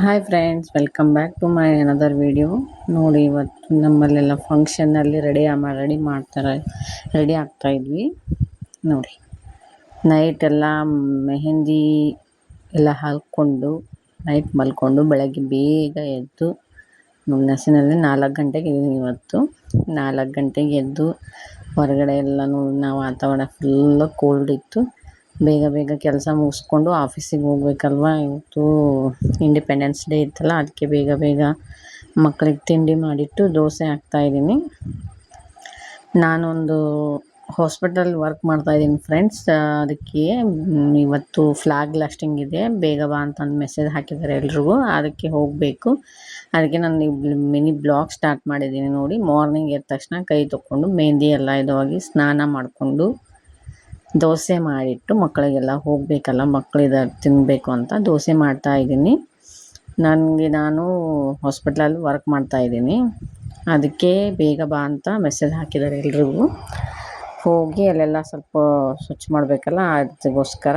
Hi friends, welcome back to my another video. ನೋಡಿ, ಇವತ್ತು ನಮ್ಮಲ್ಲೆಲ್ಲ ಫಂಕ್ಷನ್ನಲ್ಲಿ ready ಆಗ್ತಾ ಇದ್ವಿ. ನೋಡಿ, ನೈಟ್ ಎಲ್ಲ ಮೆಹಂದಿ ಎಲ್ಲ ಹಾಕ್ಕೊಂಡು ನೈಟ್ ಮಲ್ಕೊಂಡು ಬೆಳಗ್ಗೆ ಬೇಗ ಎದ್ದು ನಸಿನಲ್ಲಿ 4 ಗಂಟೆಗೆ ಇದ್ದೀನಿ. ಇವತ್ತು 4 ಗಂಟೆಗೆ ಎದ್ದು ಹೊರಗಡೆ ಎಲ್ಲನೂ ವಾತಾವರಣ ಫುಲ್ಲು ಕೋಲ್ಡ್ ಇತ್ತು. ಬೇಗ ಬೇಗ ಕೆಲಸ ಮುಗಿಸ್ಕೊಂಡು ಆಫೀಸಿಗೆ ಹೋಗ್ಬೇಕಲ್ವ. ಇವತ್ತು ಇಂಡಿಪೆಂಡೆನ್ಸ್ ಡೇ ಇತ್ತಲ್ಲ, ಅದಕ್ಕೆ ಬೇಗ ಬೇಗ ಮಕ್ಕಳಿಗೆ ತಿಂಡಿ ಮಾಡಿಟ್ಟು ದೋಸೆ ಹಾಕ್ತಾಯಿದ್ದೀನಿ. ನಾನೊಂದು ಹಾಸ್ಪಿಟಲ್ ವರ್ಕ್ ಮಾಡ್ತಾಯಿದ್ದೀನಿ ಫ್ರೆಂಡ್ಸ್. ಅದಕ್ಕೆ ಇವತ್ತು ಫ್ಲಾಗ್ ಲಾಸ್ಟಿಂಗ್ ಇದೆ, ಬೇಗ ಬಾ ಅಂತಂದು ಮೆಸೇಜ್ ಹಾಕಿದ್ದಾರೆ ಎಲ್ರಿಗೂ. ಅದಕ್ಕೆ ಹೋಗಬೇಕು. ಅದಕ್ಕೆ ನಾನು ಮಿನಿ ಬ್ಲಾಗ್ ಸ್ಟಾರ್ಟ್ ಮಾಡಿದ್ದೀನಿ. ನೋಡಿ, ಮಾರ್ನಿಂಗ್ ಎದ್ದ ತಕ್ಷಣ ಕೈ ತೊಗೊಂಡು ಮೆಹಂದಿ ಎಲ್ಲ ಇದಾಗಿ ಸ್ನಾನ ಮಾಡಿಕೊಂಡು ದೋಸೆ ಮಾಡಿಟ್ಟು ಮಕ್ಕಳಿಗೆಲ್ಲ ಹೋಗಬೇಕಲ್ಲ, ಮಕ್ಕಳಿದ್ದಾರೆ ತಿನ್ನಬೇಕು ಅಂತ ದೋಸೆ ಮಾಡ್ತಾಯಿದ್ದೀನಿ. ನಾನು ಹಾಸ್ಪಿಟ್ಲಲ್ಲಿ ವರ್ಕ್ ಮಾಡ್ತಾಯಿದ್ದೀನಿ. ಅದಕ್ಕೆ ಬೇಗ ಬಾ ಅಂತ ಮೆಸೇಜ್ ಹಾಕಿದ್ದಾರೆ ಎಲ್ರಿಗೂ. ಹೋಗಿ ಅಲ್ಲೆಲ್ಲ ಸ್ವಲ್ಪ ಸ್ವಚ್ಛ ಮಾಡಬೇಕಲ್ಲ, ಅದಕ್ಕೋಸ್ಕರ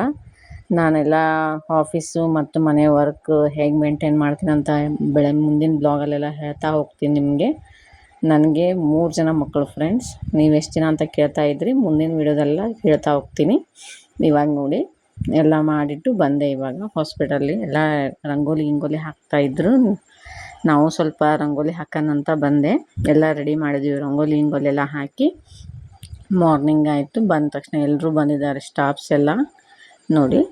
ನಾನೆಲ್ಲ ಆಫೀಸು ಮತ್ತು ಮನೆ ವರ್ಕ್ ಹೇಗೆ ಮೇಂಟೈನ್ ಮಾಡ್ತೀನಿ ಅಂತ ಮುಂದಿನ ಬ್ಲಾಗಲ್ಲೆಲ್ಲ ಹೇಳ್ತಾ ಹೋಗ್ತೀನಿ ನಿಮಗೆ. ನನಗೆ 3 ಜನ ಮಕ್ಕಳು ಫ್ರೆಂಡ್ಸ್. ನೀವು ಎಷ್ಟು ಜನ ಅಂತ ಕೇಳ್ತಾ ಇದ್ರಿ, ಮುಂದಿನ ವೀಡಿಯೋದೆಲ್ಲ ಹೇಳ್ತಾ ಹೋಗ್ತೀನಿ. ಇವಾಗ ನೋಡಿ, ಎಲ್ಲ ಮಾಡಿಟ್ಟು ಬಂದೆ. ಇವಾಗ ಹಾಸ್ಪಿಟಲ್ಲಿ ಎಲ್ಲ ರಂಗೋಲಿ ಹಾಕ್ತಾಯಿದ್ರು. ನಾವು ಸ್ವಲ್ಪ ರಂಗೋಲಿ ಹಾಕೋಣಂತ ಬಂದೆ. ಎಲ್ಲ ರೆಡಿ ಮಾಡಿದ್ವಿ, ರಂಗೋಲಿ ಎಲ್ಲ ಹಾಕಿ. ಮಾರ್ನಿಂಗ್ ಆಯಿತು. ಬಂದ ತಕ್ಷಣ ಎಲ್ಲರೂ ಬಂದಿದ್ದಾರೆ, ಸ್ಟಾಫ್ಸ್ ಎಲ್ಲ. ನೋಡಿ,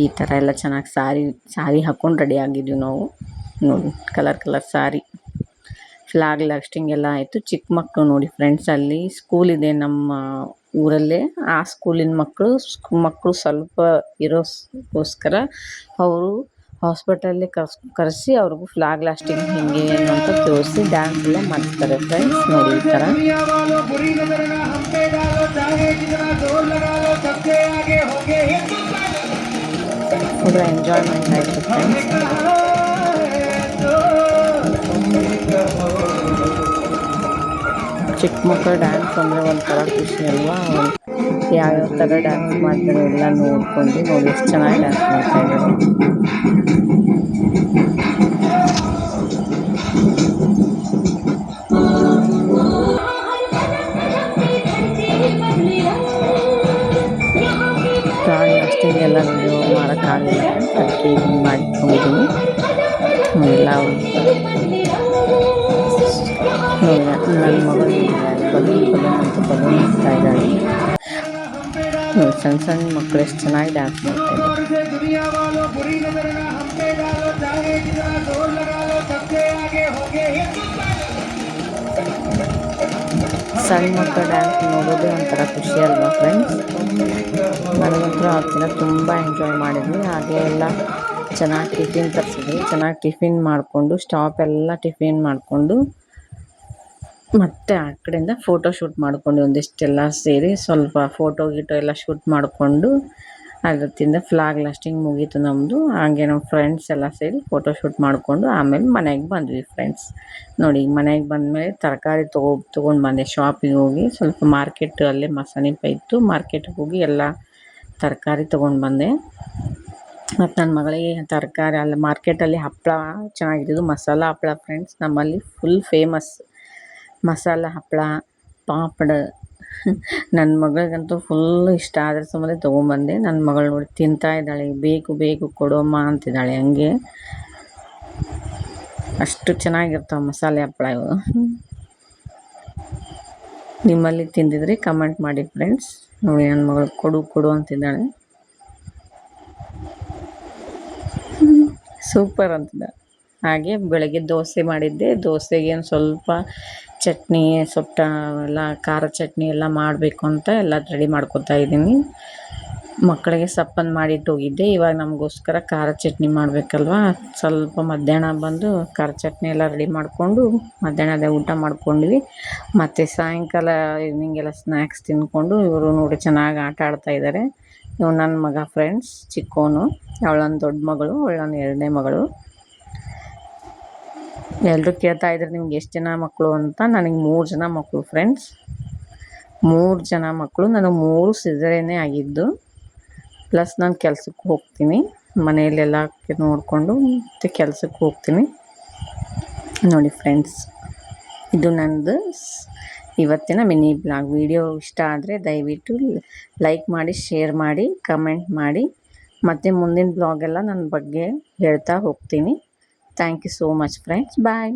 ಈ ಥರ ಎಲ್ಲ ಚೆನ್ನಾಗಿ ಸಾರಿ ಹಾಕ್ಕೊಂಡು ರೆಡಿ ಆಗಿದ್ವಿ ನಾವು. ನೋಡಿ, ಕಲರ್ ಸಾರಿ. ಫ್ಲಾಗ್ ಲಾಸ್ಟಿಂಗ್ ಎಲ್ಲ ಆಯಿತು. ಚಿಕ್ಕ ಮಕ್ಕಳು ನೋಡಿ ಫ್ರೆಂಡ್ಸ್, ಅಲ್ಲಿ ಸ್ಕೂಲ್ ಇದೆ ನಮ್ಮ ಊರಲ್ಲೇ. ಆ ಸ್ಕೂಲಿನ ಮಕ್ಕಳು ಸ್ವಲ್ಪ ಇರೋಕ್ಕೋಸ್ಕರ ಅವರು ಹಾಸ್ಪಿಟಲ್ಲಿ ಕರೆಸಿ ಅವ್ರಿಗೂ ಫ್ಲಾಗ್ ಲಾಸ್ಟಿಂಗ್ ಹಿಂಗೆ ಏನು ಅಂತ ತೋರಿಸಿ ಡ್ಯಾನ್ಸ್ ಎಲ್ಲ ಮಾಡಿಸ್ತಾರೆ ಫ್ರೆಂಡ್ಸ್. ನೋಡಿ, ಈ ಥರ ಫುಲ್ ಎಂಜಾಯ್ಮೆಂಟ್ ಆಯಿತು ಫ್ರೆಂಡ್ಸ್. ಚಿಕ್ಕ ಮಕ್ಕಳು ಡ್ಯಾನ್ಸ್ ಅಂದರೆ ಒಂಥರ ಖುಷಿ ಅಲ್ವಾ. ಯಾವ್ಯಾವ ಥರ ಡ್ಯಾನ್ಸ್ ಮಾಡ್ತಾರೆ ಎಲ್ಲ ನೋಡ್ಕೊಂಡು. ನೋಡಿ, ಎಷ್ಟು ಚೆನ್ನಾಗಿ ಡ್ಯಾನ್ಸ್ ಮಾಡ್ತಾಯಿದ್ದಾರೆ. ಫ್ಲಾಗ್ ಲಾಸ್ಟಿಂಗ್ ಎಲ್ಲ ವಿಡಿಯೋ ಮಾಡೋಕ್ಕಾಗಲಿಲ್ಲ, ಅದಕ್ಕೆ ಇದನ್ನು ಮಾಡಿಕೊಂಡಿದ್ದೀನಿ. ಎಲ್ಲ ನನ್ನ ಮಗಳು ಬಲೂನ್ ಹಾಕ್ತಾ ಇದ್ದಾಳೆ. ಸಣ್ಣ ಸಣ್ಣ ಮಕ್ಕಳು ಎಷ್ಟು ಚೆನ್ನಾಗಿ ಡ್ಯಾನ್ಸ್ ಮಾಡ್ತಾಯಿದ್ದಾರೆ. ಸಣ್ಣ ಮಕ್ಕಳ ಡ್ಯಾನ್ಸ್ ನೋಡೋದೇ ಒಂಥರ ಖುಷಿ ಅಲ್ವಾ ಫ್ರೆಂಡ್ಸ್. ನನಗಂತೂ ಆ ತುಂಬ ಎಂಜಾಯ್ ಮಾಡಿದ್ವಿ. ಹಾಗೆ ಎಲ್ಲ ಚೆನ್ನಾಗಿ ಟಿಫಿನ್ ತರಿಸಿದ್ವಿ. ಚೆನ್ನಾಗಿ ಟಿಫಿನ್ ಮಾಡಿಕೊಂಡು ಸ್ಟಾಪ್ ಎಲ್ಲ ಟಿಫಿನ್ ಮಾಡಿಕೊಂಡು ಮತ್ತು ಆ ಕಡೆಯಿಂದ ಫೋಟೋ ಶೂಟ್ ಮಾಡಿಕೊಂಡು ಒಂದಿಷ್ಟೆಲ್ಲ ಸೇರಿ ಸ್ವಲ್ಪ ಫೋಟೋ ಎಲ್ಲ ಶೂಟ್ ಮಾಡಿಕೊಂಡು ಅದರಿಂದ ಫ್ಲಾಗ್ ಲಾಸ್ಟಿಂಗ್ ಮುಗೀತು ನಮ್ಮದು. ಹಾಗೆ ನಮ್ಮ ಫ್ರೆಂಡ್ಸ್ ಎಲ್ಲ ಸೇರಿ ಫೋಟೋ ಶೂಟ್ ಮಾಡಿಕೊಂಡು ಆಮೇಲೆ ಮನೆಗೆ ಬಂದ್ವಿ ಫ್ರೆಂಡ್ಸ್. ನೋಡಿ, ಮನೆಗೆ ಬಂದಮೇಲೆ ತರಕಾರಿ ತೊಗೊಂಡು ಬಂದೆ. ಶಾಪಿಗೆ ಹೋಗಿ ಸ್ವಲ್ಪ ಮಾರ್ಕೆಟ್ ಅಲ್ಲೇ ಸಮೀಪ ಇತ್ತು, ಮಾರ್ಕೆಟ್ಗೆ ಹೋಗಿ ಎಲ್ಲ ತರಕಾರಿ ತೊಗೊಂಡು ಬಂದೆ. ಮತ್ತು ನನ್ನ ಮಗಳಿಗೆ ತರಕಾರಿ ಅಲ್ಲಿ ಮಾರ್ಕೆಟಲ್ಲಿ ಹಪ್ಪಳ ಚೆನ್ನಾಗಿದ್ದು, ಮಸಾಲ ಹಪ್ಪಳ ಫ್ರೆಂಡ್ಸ್. ನಮ್ಮಲ್ಲಿ ಫುಲ್ ಫೇಮಸ್ ಮಸಾಲ ಹಪ್ಪಳ, ಪಾಪಡ್. ನನ್ನ ಮಗಳಿಗಂತೂ ಫುಲ್ ಇಷ್ಟ, ಅದ್ರ ಸಂಬಂಧ ತೊಗೊಂಬಂದೆ. ನನ್ನ ಮಗಳು ನೋಡಿ ತಿಂತಾ ಇದ್ದಾಳೆ. ಬೇಕು ಕೊಡೋಮ್ಮ ಅಂತಿದ್ದಾಳೆ. ಹಂಗೆ ಅಷ್ಟು ಚೆನ್ನಾಗಿರ್ತಾವೆ ಮಸಾಲೆ ಹಪ್ಪಳ ಇವು. ನಿಮ್ಮಲ್ಲಿ ತಿಂದಿದ್ರೆ ಕಮೆಂಟ್ ಮಾಡಿ ಫ್ರೆಂಡ್ಸ್. ನೋಡಿ, ನನ್ನ ಮಗಳು ಕೊಡು ಅಂತಿದ್ದಾಳೆ. ಸೂಪರ್ ಅಂತಿದ್ದಾಳೆ. ಹಾಗೆ ಬೆಳಗ್ಗೆ ದೋಸೆ ಮಾಡಿದ್ದೆ. ದೋಸೆಗೆ ಒಂದು ಸ್ವಲ್ಪ ಚಟ್ನಿ, ಸ್ವಲ್ಪ ಎಲ್ಲ ಖಾರ ಚಟ್ನಿ ಎಲ್ಲ ಮಾಡಬೇಕು ಅಂತ ಎಲ್ಲ ರೆಡಿ ಮಾಡ್ಕೊತಾ ಇದ್ದೀನಿ. ಮಕ್ಕಳಿಗೆ ಸಪ್ಪನ್ನು ಮಾಡಿಟ್ಟು ಹೋಗಿದ್ದೆ. ಇವಾಗ ನಮಗೋಸ್ಕರ ಖಾರ ಚಟ್ನಿ ಮಾಡಬೇಕಲ್ವ. ಸ್ವಲ್ಪ ಮಧ್ಯಾಹ್ನ ಬಂದು ಖಾರ ಚಟ್ನಿ ಎಲ್ಲ ರೆಡಿ ಮಾಡಿಕೊಂಡು ಮಧ್ಯಾಹ್ನದ ಊಟ ಮಾಡ್ಕೊಂಡ್ವಿ. ಮತ್ತು ಸಾಯಂಕಾಲ ಈವ್ನಿಂಗೆಲ್ಲ ಸ್ನ್ಯಾಕ್ಸ್ ತಿಂದ್ಕೊಂಡು ಇವರು ನೋಡಿ ಚೆನ್ನಾಗಿ ಆಟ ಆಡ್ತಾಯಿದ್ದಾರೆ. ಇವು ನನ್ನ ಮಗ ಫ್ರೆಂಡ್ಸ್, ಚಿಕ್ಕವನು. ಅವಳೊಂದು ದೊಡ್ಡ ಮಗಳು, ಅವಳೊಂದು 2ನೇ ಮಗಳು. ಎಲ್ಲರೂ ಕೇಳ್ತಾ ಇದ್ರು ನಿಮ್ಗೆ ಎಷ್ಟು ಜನ ಮಕ್ಕಳು ಅಂತ. ನನಗೆ 3 ಜನ ಮಕ್ಕಳು ಫ್ರೆಂಡ್ಸ್. 3 ಜನ ಮಕ್ಕಳು. ನನಗೆ 3 ಸಿಸೇರಿಯನ್ನೇ ಆಗಿದ್ದು. ಪ್ಲಸ್ ನಾನು ಕೆಲ್ಸಕ್ಕೆ ಹೋಗ್ತೀನಿ. ಮನೆಯಲ್ಲೆಲ್ಲ ನೋಡಿಕೊಂಡು ಮತ್ತು ಕೆಲ್ಸಕ್ಕೆ ಹೋಗ್ತೀನಿ. ನೋಡಿ ಫ್ರೆಂಡ್ಸ್, ಇದು ನನ್ನದು ಇವತ್ತಿನ ಮಿನಿ ಬ್ಲಾಗ್. ವಿಡಿಯೋ ಇಷ್ಟ ಆದರೆ ದಯವಿಟ್ಟು ಲೈಕ್ ಮಾಡಿ, ಶೇರ್ ಮಾಡಿ, ಕಮೆಂಟ್ ಮಾಡಿ. ಮತ್ತು ಮುಂದಿನ ಬ್ಲಾಗೆಲ್ಲ ನನ್ನ ಬಗ್ಗೆ ಹೇಳ್ತಾ ಹೋಗ್ತೀನಿ. Thank you so much friends. Bye.